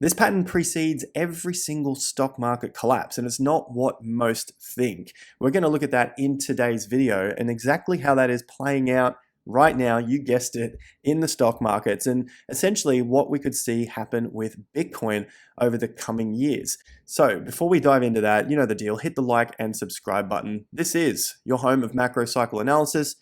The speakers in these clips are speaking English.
This pattern precedes every single stock market collapse, and it's not what most think. We're going to look at that in today's video and exactly how that is playing out right now, you guessed it, in the stock markets, and essentially what we could see happen with Bitcoin over the coming years. So before we dive into that, you know the deal, hit the like and subscribe button. This is your home of macro cycle analysis,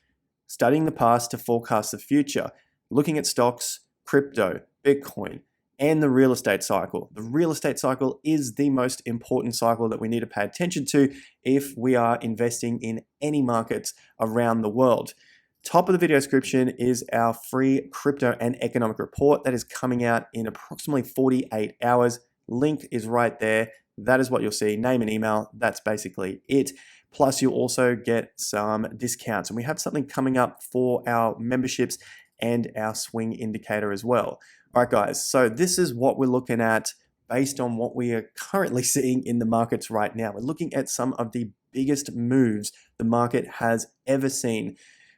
studying the past to forecast the future, looking at stocks, crypto, Bitcoin, and the real estate cycle. The real estate cycle is the most important cycle that we need to pay attention to if we are investing in any markets around the world. Top of the video description is our free crypto and economic report that is coming out in approximately 48 hours. Link is right there. That is what you'll see. Name and email. That's basically it. Plus, you'll also get some discounts. And we have something coming up for our memberships and our swing indicator as well. All right, guys. So this is what we're looking at based on what we are currently seeing in the markets right now. We're looking at some of the biggest moves the market has ever seen,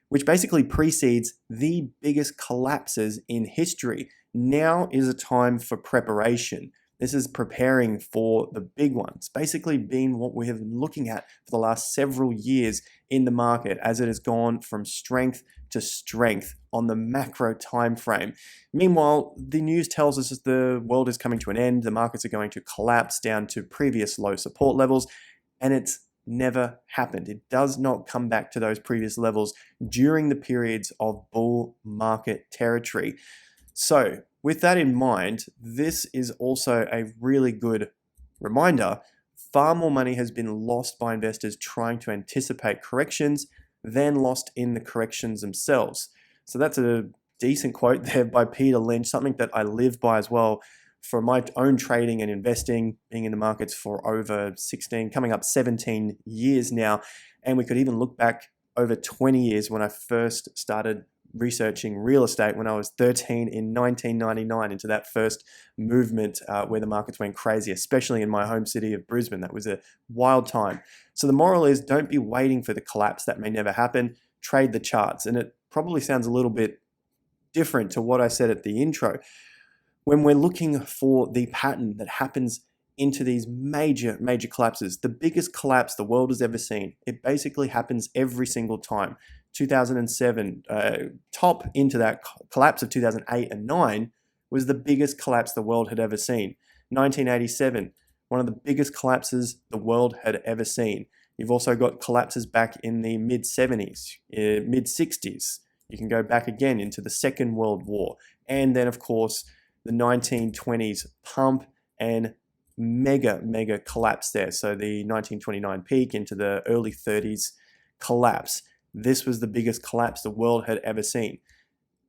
which basically precedes the biggest collapses in history. Now is a time for preparation. This is preparing for the big ones, basically being what we have been looking at for the last several years in the market as it has gone from strength to strength on the macro time frame. Meanwhile, the news tells us that the world is coming to an end, the markets are going to collapse down to previous low support levels, and it's never happened. It does not come back to those previous levels during the periods of bull market territory. So with that in mind, this is also a really good reminder. Far more money has been lost by investors trying to anticipate corrections than lost in the corrections themselves. So that's a decent quote there by Peter Lynch, something that I live by as well for my own trading and investing, being in the markets for over 16, coming up 17 years now. And we could even look back over 20 years when I first started researching real estate when I was 13 in 1999 into that first movement where the markets went crazy, especially in my home city of Brisbane. That was a wild time. So the moral is, don't be waiting for the collapse that may never happen. Trade the charts. And it probably sounds a little bit different to what I said at the intro. When we're looking for the pattern that happens into these major collapses, the biggest collapse the world has ever seen, it basically happens every single time. 2007, top into that collapse of 2008 and 9 was the biggest collapse the world had ever seen. 1987, one of the biggest collapses the world had ever seen. You've also got collapses back in the mid-70s, mid-60s. You can go back again into the Second World War. And then, of course, the 1920s pump and mega collapse there. So the 1929 peak into the early 30s collapse. This was the biggest collapse the world had ever seen.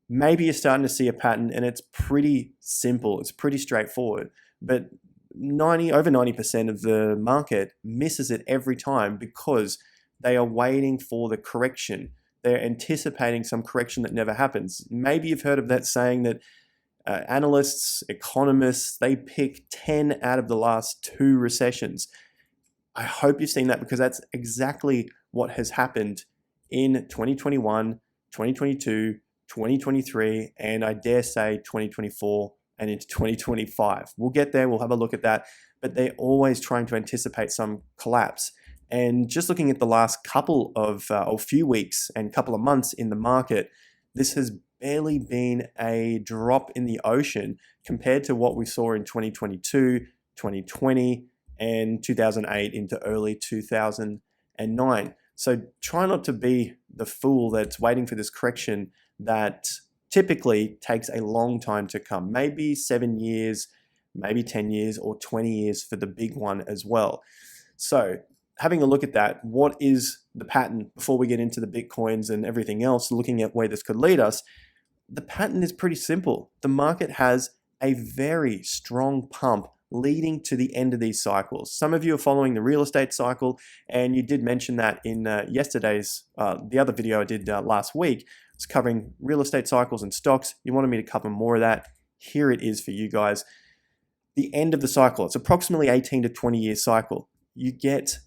Maybe you're starting to see a pattern and it's pretty simple. It's pretty straightforward, but over 90% of the market misses it every time because they are waiting for the correction. They're anticipating some correction that never happens. Maybe you've heard of that saying that analysts, economists, they pick 10 out of the last 2 recessions. I hope you've seen that because that's exactly what has happened in 2021, 2022, 2023, and I dare say 2024 and into 2025. We'll get there, we'll have a look at that, but they're always trying to anticipate some collapse. And just looking at the last couple of or few weeks and couple of months in the market, this has barely been a drop in the ocean compared to what we saw in 2022, 2020, and 2008 into early 2009. So try not to be the fool that's waiting for this correction that typically takes a long time to come. Maybe 7 years, maybe 10 years, or 20 years for the big one as well. So having a look at that, what is the pattern before we get into the Bitcoins and everything else, looking at where this could lead us? The pattern is pretty simple. The market has a very strong pump leading to the end of these cycles. Some of you are following the real estate cycle, and you did mention that in yesterday's, the other video I did last week. It's covering real estate cycles and stocks. You wanted me to cover more of that. Here it is for you guys. The end of the cycle, it's approximately 18 to 20 year cycle. You get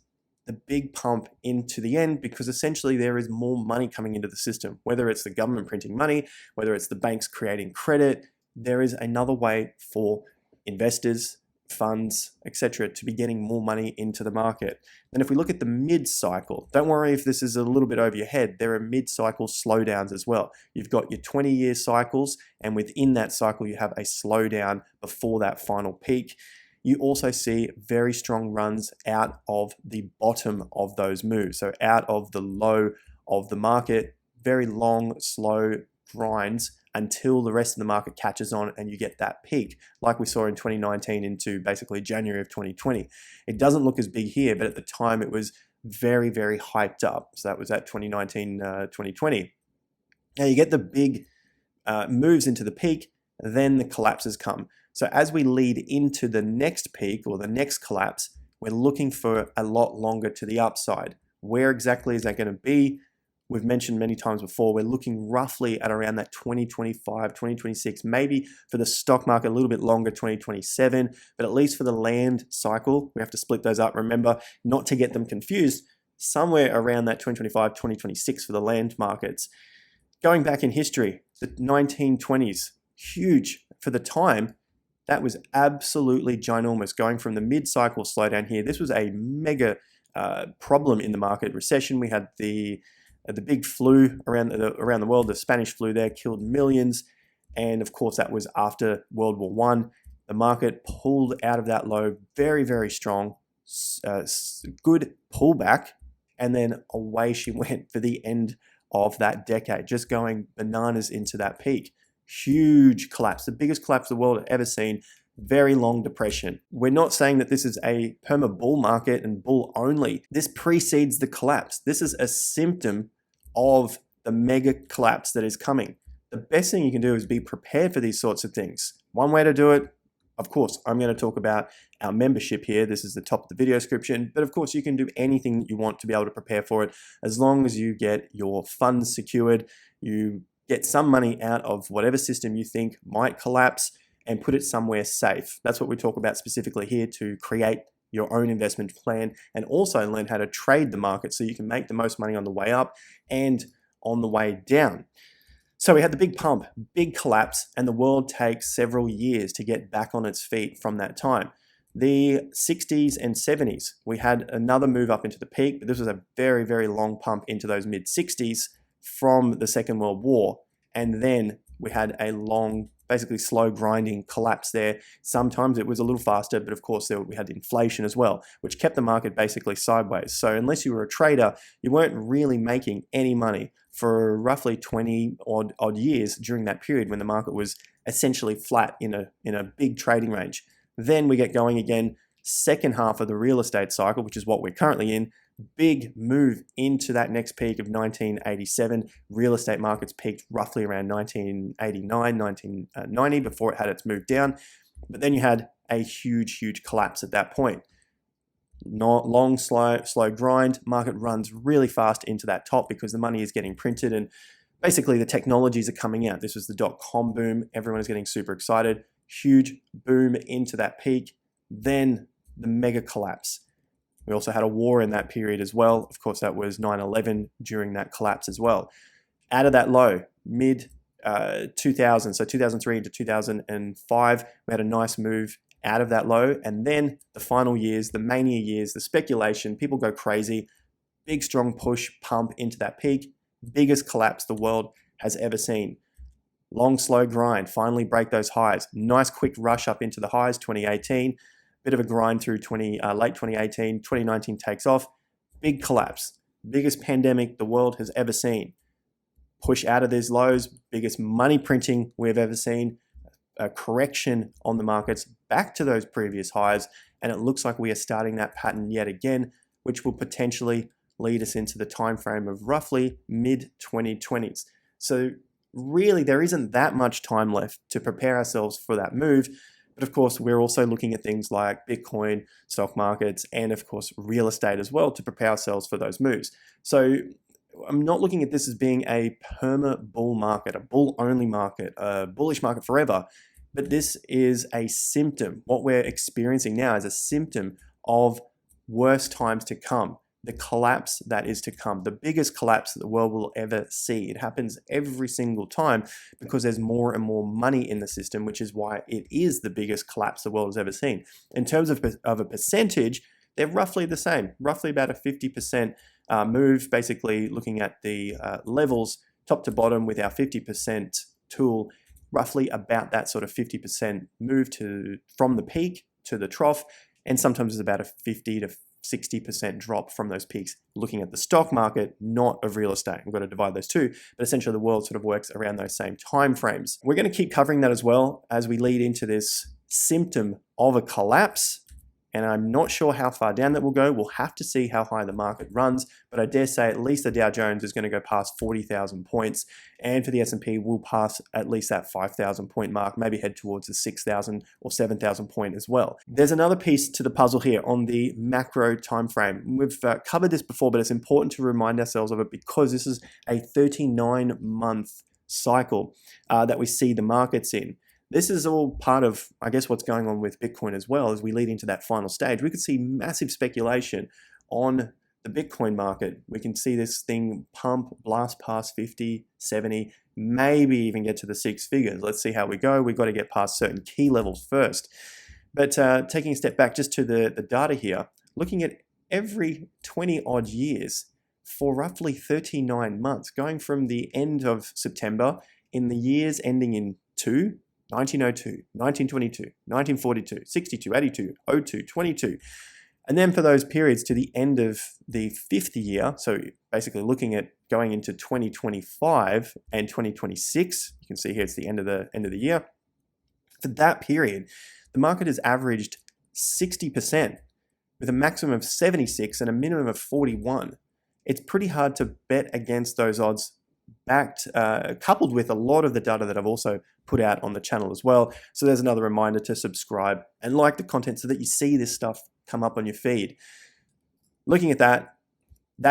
the big pump into the end because essentially there is more money coming into the system, whether it's the government printing money, whether it's the banks creating credit. There is another way for investors, funds, etc., to be getting more money into the market. And if we look at the mid-cycle, don't worry if this is a little bit over your head, there are mid-cycle slowdowns as well. You've got your 20-year cycles, and within that cycle you have a slowdown before that final peak. You also see very strong runs out of the bottom of those moves, so out of the low of the market, very long, slow grinds until the rest of the market catches on and you get that peak like we saw in 2019 into basically January of 2020. It doesn't look as big here, but at the time it was very, very hyped up. So that was at 2019, 2020. Now you get the big moves into the peak, then the collapses come. So as we lead into the next peak or the next collapse, we're looking for a lot longer to the upside. Where exactly is that going to be? We've mentioned many times before, we're looking roughly at around that 2025, 2026, maybe for the stock market a little bit longer, 2027, but at least for the land cycle, we have to split those up. Remember, not to get them confused, somewhere around that 2025, 2026 for the land markets. Going back in history, the 1920s, huge for the time. That was absolutely ginormous. Going from the mid-cycle slowdown here, this was a mega problem in the market. Recession, we had the big flu around the world, the Spanish flu there killed millions. And of course, that was after World War I. The market pulled out of that low very, very strong, good pullback. And then away she went for the end of that decade, just going bananas into that peak. Huge collapse, the biggest collapse the world had ever seen. Very long depression. We're not saying that this is a perma bull market and bull only. This precedes the collapse. This is a symptom of the mega collapse that is coming. The best thing you can do is be prepared for these sorts of things. One way to do it, of course, I'm going to talk about our membership here. This is the top of the video description, but of course you can do anything that you want to be able to prepare for it as long as you get your funds secured, you get some money out of whatever system you think might collapse and put it somewhere safe. That's what we talk about specifically here, to create your own investment plan and also learn how to trade the market so you can make the most money on the way up and on the way down. So we had the big pump, big collapse, and the world takes several years to get back on its feet from that time. The 60s and 70s, we had another move up into the peak, but this was a very, very long pump into those mid 60s from the Second World War. And then we had a long, basically slow grinding collapse there. Sometimes it was a little faster, but of course we had inflation as well, which kept the market basically sideways. So unless you were a trader, you weren't really making any money for roughly 20 odd years during that period when the market was essentially flat in a big trading range. Then we get going again, second half of the real estate cycle, which is what we're currently in. Big move into that next peak of 1987. Real estate markets peaked roughly around 1989, 1990 before it had its move down. But then you had a huge, huge collapse at that point. Not long, slow grind. Market runs really fast into that top because the money is getting printed and basically the technologies are coming out. This was the dot-com boom. Everyone is getting super excited. Huge boom into that peak. Then the mega collapse. We also had a war in that period as well. Of course, that was 9/11 during that collapse as well. Out of that low, mid 2000, so 2003 into 2005, we had a nice move out of that low. And then the final years, the mania years, the speculation, people go crazy. Big, strong push, pump into that peak. Biggest collapse the world has ever seen. Long, slow grind, finally break those highs. Nice quick rush up into the highs, 2018. Bit of a grind through late 2018, 2019 takes off. Big collapse. Biggest pandemic the world has ever seen. Push out of these lows. Biggest money printing we've ever seen. A correction on the markets back to those previous highs. And it looks like we are starting that pattern yet again, which will potentially lead us into the time frame of roughly mid-2020s. So really, there isn't that much time left to prepare ourselves for that move. But of course, we're also looking at things like Bitcoin, stock markets, and of course, real estate as well to prepare ourselves for those moves. So I'm not looking at this as being a perma bull market, a bull only market, a bullish market forever. But this is a symptom. What we're experiencing now is a symptom of worse times to come. the collapse that is to come, the biggest collapse that the world will ever see. It happens every single time because there's more and more money in the system, which is why it is the biggest collapse the world has ever seen. In terms of a percentage, they're roughly the same, roughly about a 50% move, basically looking at the levels top to bottom with our 50% tool, roughly about that sort of 50% move from the peak to the trough, and sometimes it's about a 50 to 60% drop from those peaks, looking at the stock market, not of real estate. We've got to divide those two, but essentially the world sort of works around those same time frames. We're going to keep covering that as well as we lead into this symptom of a collapse. And I'm not sure how far down that will go. We'll have to see how high the market runs, but I dare say at least the Dow Jones is going to go past 40,000 points, and for the S&P will pass at least that 5,000 point mark, maybe head towards the 6,000 or 7,000 point as well. There's another piece to the puzzle here on the macro time frame. We've covered this before, but it's important to remind ourselves of it because this is a 39-month cycle that we see the markets in. This is all part of, I guess, what's going on with Bitcoin as well. As we lead into that final stage, we could see massive speculation on the Bitcoin market. We can see this thing pump, blast past 50, 70, maybe even get to the six figures. Let's see how we go. We've got to get past certain key levels first. But taking a step back just to the data here, looking at every 20 odd years for roughly 39 months, going from the end of September in the years ending in 1902, 1922, 1942, 62, 82, 02, 22. And then for those periods to the end of the fifth year, so basically looking at going into 2025 and 2026, you can see here it's the end of the year. For that period, the market has averaged 60% with a maximum of 76 and a minimum of 41. It's pretty hard to bet against those odds, coupled with a lot of the data that I've also put out on the channel as well. So there's another reminder to subscribe and like the content so that you see this stuff come up on your feed. Looking at that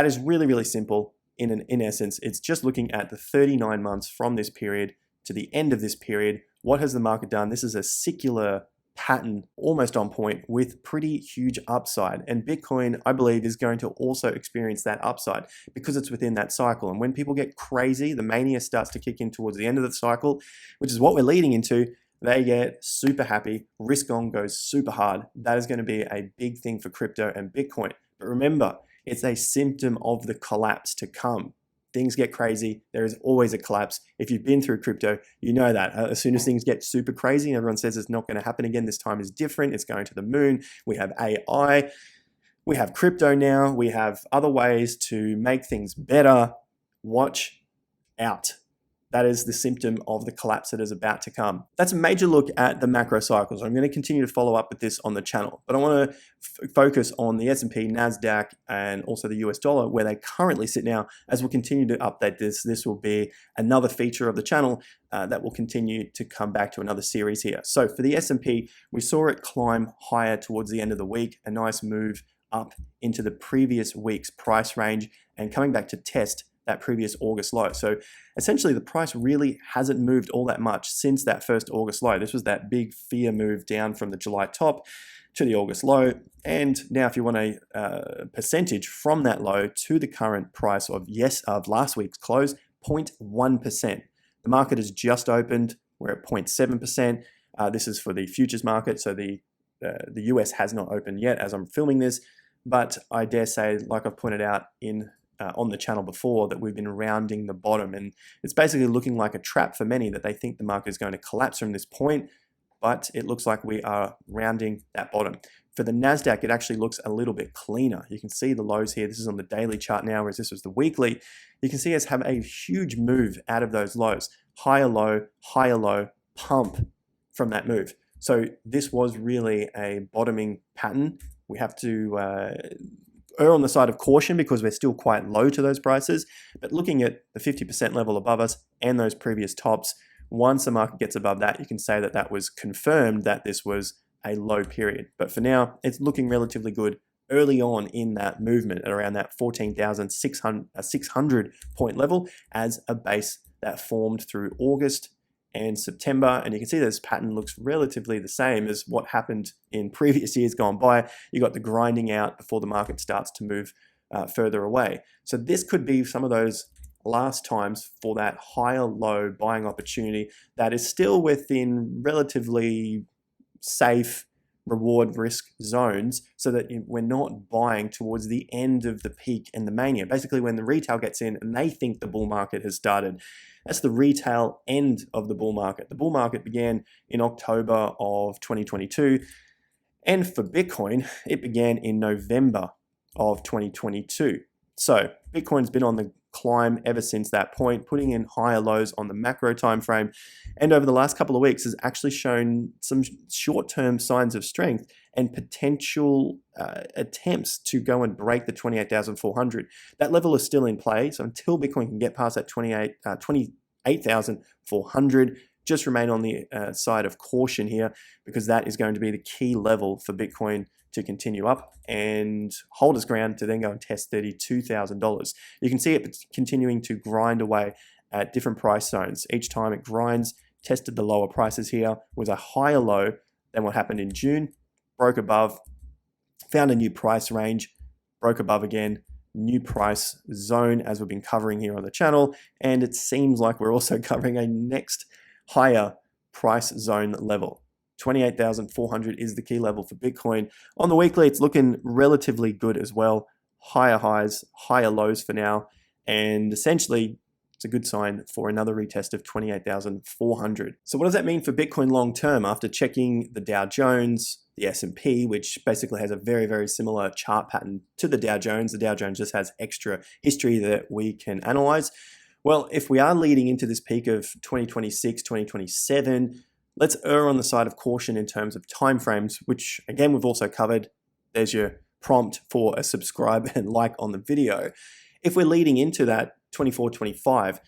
is really, really simple. In essence, it's just looking at the 39 months from this period to the end of this period. What has the market done? This is a secular pattern, almost on point, with pretty huge upside. And Bitcoin, I believe, is going to also experience that upside because it's within that cycle. And when people get crazy, the mania starts to kick in towards the end of the cycle, which is what we're leading into. They get super happy, risk on goes super hard. That is going to be a big thing for crypto and Bitcoin. But remember, it's a symptom of the collapse to come. Things get crazy, there is always a collapse. If you've been through crypto, you know that. As soon as things get super crazy and everyone says it's not going to happen again, this time is different, it's going to the moon, we have AI, we have crypto now, we have other ways to make things better. Watch out. That is the symptom of the collapse that is about to come. That's a major look at the macro cycles. I'm going to continue to follow up with this on the channel, but I want to focus on the S&P, NASDAQ, and also the US dollar, where they currently sit now. As we'll continue to update this, this will be another feature of the channel that will continue to come back to another series here. So for the S&P, we saw it climb higher towards the end of the week, a nice move up into the previous week's price range and coming back to test that previous August low. So essentially the price really hasn't moved all that much since that first August low. This was that big fear move down from the July top to the August low. And now if you want a percentage from that low to the current price of last week's close, 0.1%. The market has just opened. We're at 0.7%. This is for the futures market. So the US has not opened yet as I'm filming this, but I dare say, like I've pointed out on the channel before, that we've been rounding the bottom, and it's basically looking like a trap for many that they think the market is going to collapse from this point, but it looks like we are rounding that bottom. For the NASDAQ, it actually looks a little bit cleaner. You can see the lows here. This is on the daily chart now, whereas this was the weekly. You can see us have a huge move out of those lows. Higher low, pump from that move. So this was really a bottoming pattern. We have to err on the side of caution because we're still quite low to those prices, but looking at the 50% level above us and those previous tops, once the market gets above that, you can say that that was confirmed that this was a low period. But for now, it's looking relatively good early on in that movement at around that 14,600 point level as a base that formed through August and September. And you can see this pattern looks relatively the same as what happened in previous years gone by. You got the grinding out before the market starts to move further away. So this could be some of those last times for that higher low buying opportunity that is still within relatively safe reward risk zones, so that we're not buying towards the end of the peak and the mania. Basically, when the retail gets in and they think the bull market has started, that's the retail end of the bull market. The bull market began in October of 2022, and for Bitcoin, it began in November of 2022. So Bitcoin's been on the climb ever since that point, putting in higher lows on the macro time frame, and over the last couple of weeks has actually shown some short-term signs of strength and potential attempts to go and break the 28,400. That level is still in play, so until Bitcoin can get past that 28,400, just remain on the side of caution here, because that is going to be the key level for Bitcoin to continue up and hold its ground to then go and test $32,000. You can see it continuing to grind away at different price zones. Each time it grinds, tested the lower prices here, was a higher low than what happened in June, broke above, found a new price range, broke above again, new price zone as we've been covering here on the channel, and it seems like we're also covering a next higher price zone level. 28,400 is the key level for Bitcoin. On the weekly, it's looking relatively good as well. Higher highs, higher lows for now, and essentially it's a good sign for another retest of 28,400. So what does that mean for Bitcoin long term? After checking the Dow Jones, the SP, which basically has a very, very similar chart pattern to the Dow Jones just has extra history that we can analyze. Well, if we are leading into this peak of 2026, 2027, let's err on the side of caution in terms of timeframes, which again, we've also covered. There's your prompt for a subscribe and like on the video. If we're leading into that 24, 25,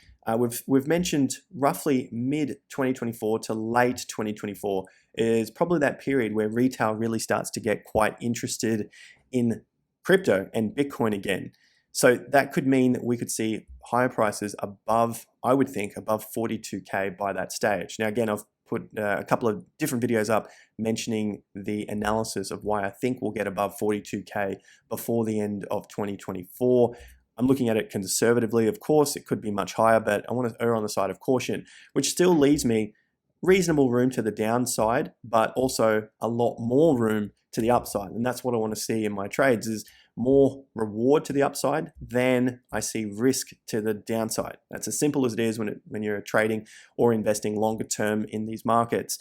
we've mentioned roughly mid 2024 to late 2024 is probably that period where retail really starts to get quite interested in crypto and Bitcoin again. So that could mean that we could see higher prices above, I would think, above 42K by that stage. Now, again, I've put a couple of different videos up mentioning the analysis of why I think we'll get above 42K before the end of 2024. I'm looking at it conservatively, of course. It could be much higher, but I want to err on the side of caution, which still leaves me reasonable room to the downside, but also a lot more room to the upside. And that's what I want to see in my trades, is more reward to the upside than I see risk to the downside. That's as simple as it is when you're trading or investing longer term in these markets.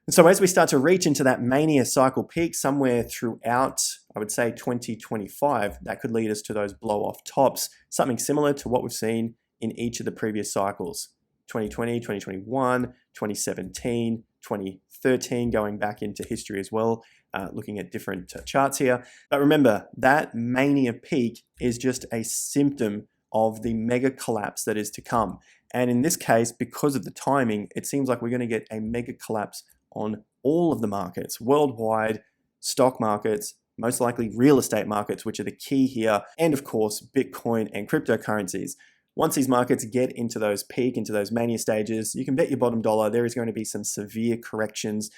And so as we start to reach into that mania cycle peak somewhere throughout, I would say 2025, that could lead us to those blow off tops, something similar to what we've seen in each of the previous cycles. 2020, 2021, 2017, 2013, going back into history as well, looking at different charts here. But remember, that mania peak is just a symptom of the mega collapse that is to come. And in this case, because of the timing, it seems like we're going to get a mega collapse on all of the markets, worldwide, stock markets, most likely real estate markets, which are the key here, and of course, Bitcoin and cryptocurrencies. Once these markets get into those peak, into those mania stages, you can bet your bottom dollar there is going to be some severe corrections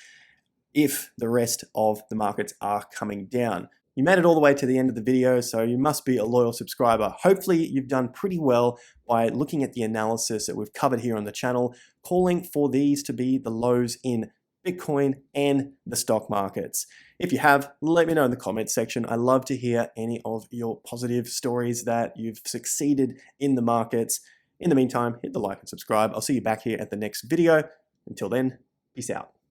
if the rest of the markets are coming down. You made it all the way to the end of the video, so you must be a loyal subscriber. Hopefully you've done pretty well by looking at the analysis that we've covered here on the channel, calling for these to be the lows in Bitcoin and the stock markets. If you have, let me know in the comments section. I love to hear any of your positive stories that you've succeeded in the markets. In the meantime, hit the like and subscribe. I'll see you back here at the next video. Until then, peace out.